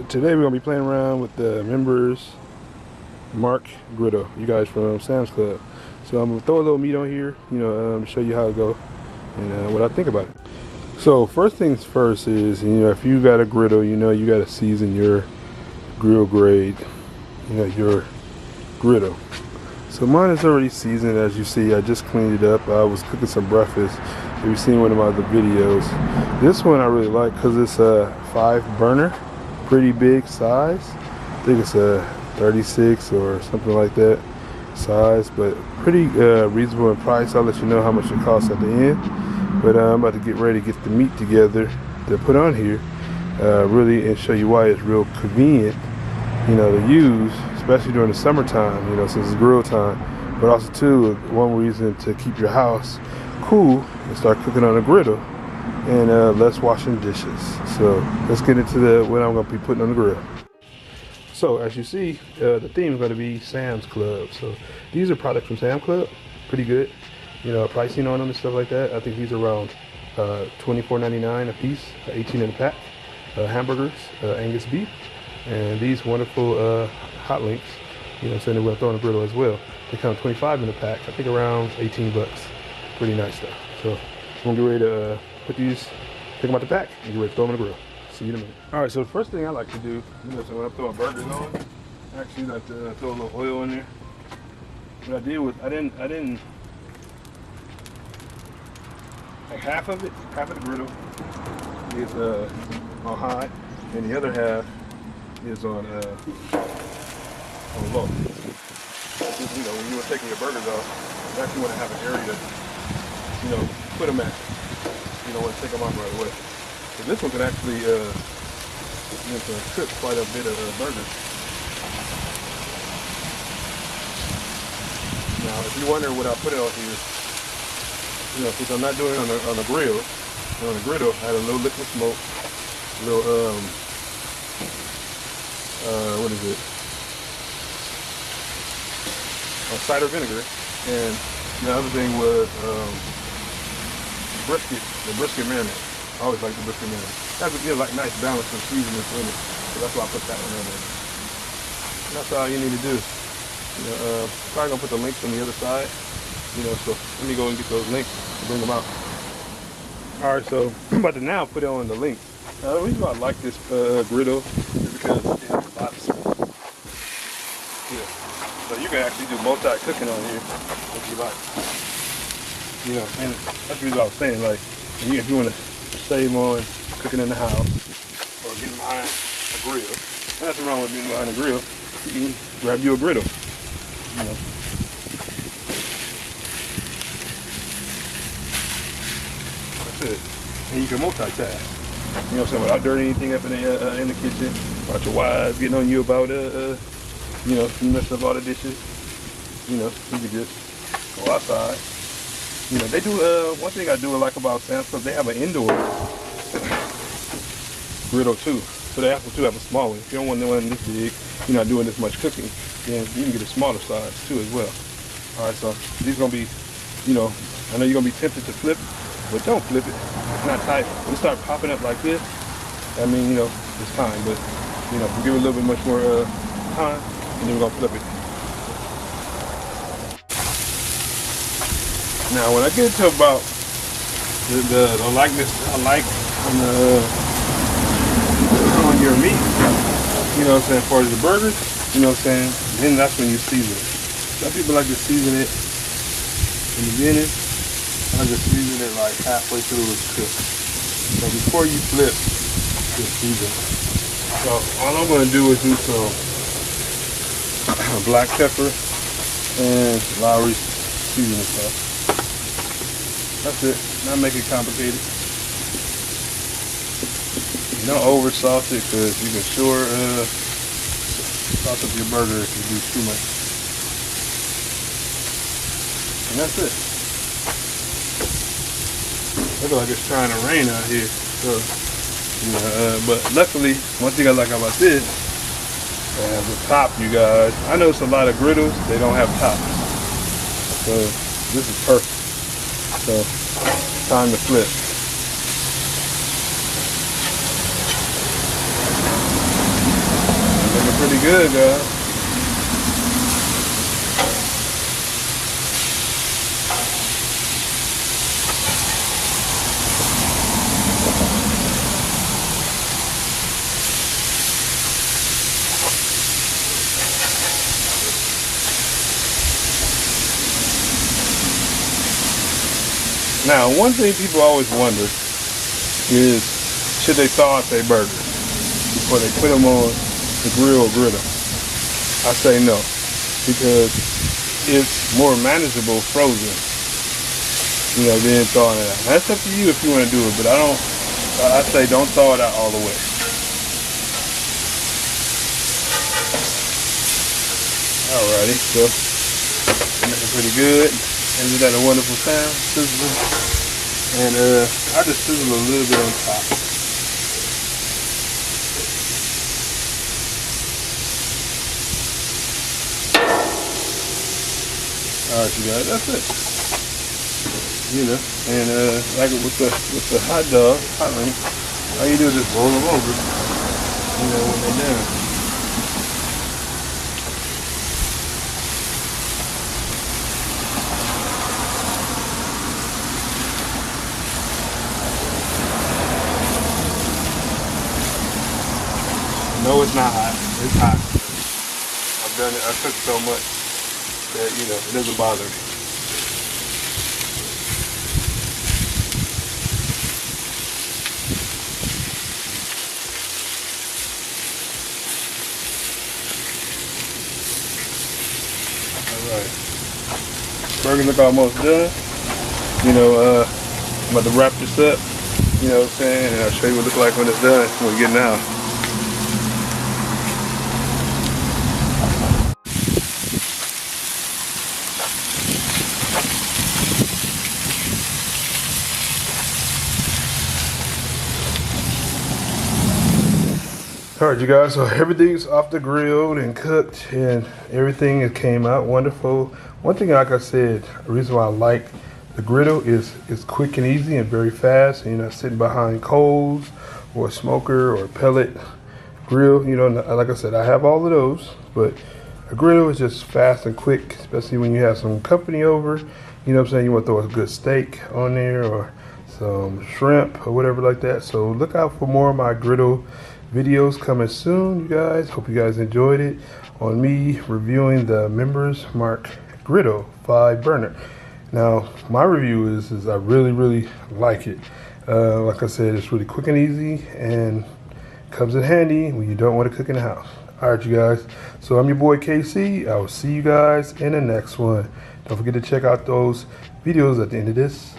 Today we're gonna be playing around with the members Mark griddle. You guys from Sam's Club. So I'm gonna throw a little meat on here, to show you how it go and what I think about it. So first things first is, if you got a griddle, you got to season your grill grade, your griddle. So mine is already seasoned, as you see. I just cleaned it up. I was cooking some breakfast. If you've seen one of my other videos, this one I really like because it's a 5 burner, pretty big size. I think it's a 36 or something like that size, but pretty reasonable in price. I'll let you know how much it costs at the end. But I'm about to get ready to get the meat together to put on here, really, and show you why it's real convenient, to use, especially during the summertime, since it's grill time. But also too, one reason to keep your house cool and start cooking on a griddle and less washing dishes. So let's get into what I'm going to be putting on the grill. So as you see, the theme is going to be Sam's Club. So these are products from Sam's Club, pretty good. Pricing on them and stuff like that. I think these are around $24.99 a piece, 18 in a pack. Hamburgers, Angus beef, and these wonderful hot links. Saying that we're throwing a griddle as well. They come 25 in a pack. I think around 18 bucks. Pretty nice stuff. So I'm gonna get ready to put these, take them out the pack, and get ready to throw them in the grill. See you in a minute. All right. So the first thing I like to do, so when I'm throwing burgers on, I actually like to throw a little oil in there. What I did was I didn't. Like half of the griddle is on high, and the other half is on low. When you were taking your burgers off, you actually want to have an area to, put them at. You don't want to take them off right away. So this one can actually cook quite a bit of burgers. Now, if you wonder what I put it on here, since I'm not doing it on the grill, on the griddle, I had a little liquid smoke, a little, what is it? Cider vinegar, and the other thing was the brisket marinade. I always like the brisket marinade. That would give like nice balance and seasoning in it, so that's why I put that one in there. And that's all you need to do. Probably gonna put the links on the other side. So let me go and get those links and bring them out. All right, so I'm about to now put it on the links. The reason why I like this griddle is because it has a lot of space. Yeah. So you can actually do multi-cooking on here if you like. And that's the reason I was saying, like, if you want to save on cooking in the house or getting behind a grill, and nothing wrong with being behind a grill, you can grab you a griddle. And you can multitask. Without dirtying anything up in the kitchen, without your wives getting on you about you messing up all the dishes. You can just go outside. They do one thing I do like about Sam's Club, they have an indoor griddle too. So they also have a small one. If you don't want one this big, you're not doing this much cooking, then you can get a smaller size too as well. Alright, so these are gonna be, I know you're gonna be tempted to flip, but don't flip it. It's not tight. When it start popping up like this, I mean, it's time. But, we'll give it a little bit much more time, and then we're gonna flip it. Now, when I get to about the likeness I like on your meat, as far as the burgers, then that's when you season it. Some people like to season it in the beginning. I just season it like halfway through it's cooked. So before you flip, just season it. So all I'm going to do is do some black pepper and Lowry's seasoning stuff. That's it. Not make it complicated. Don't over sauce it, because you can sure sauce up your burger if you do too much. And that's it. Looks like it's trying to rain out here. So, but luckily, one thing I like about this, the top, you guys. I know it's a lot of griddles, they don't have tops. So this is perfect. So, time to flip. good, guys. Now, one thing people always wonder is, should they thaw out their burgers before they put them on the grill or griddle? I say no, because it's more manageable frozen, than thawing it out. That's up to you if you want to do it, but I say don't thaw it out all the way. Alrighty, so looking pretty good. And isn't that a wonderful sound? Sizzling. And I just sizzle a little bit on top. Alright, you guys, that's it. And like with the hot dog, all you do is just roll them over, when they're done. No, it's not hot. It's hot. I've done it. I cooked so much that, it doesn't bother me. Alright. Burgers look almost done. I'm about to wrap this up. You know what I'm saying? And I'll show you what it looks like when it's done, when we get it out. Alright, you guys, so everything's off the grill and cooked and everything came out wonderful. One thing, like I said, the reason why I like the griddle is it's quick and easy and very fast, and you're not sitting behind coals or a smoker or a pellet grill. Like I said, I have all of those, but a griddle is just fast and quick, especially when you have some company over. You know what I'm saying? You want to throw a good steak on there or some shrimp or whatever like that. So look out for more of my griddle videos coming soon, you guys. Hope you guys enjoyed it on me reviewing the Members Mark Griddle 5 burner. Now, my review is I really like it. Like I said, it's really quick and easy and comes in handy when you don't want to cook in the house. Alright, you guys. So I'm your boy KC. I will see you guys in the next one. Don't forget to check out those videos at the end of this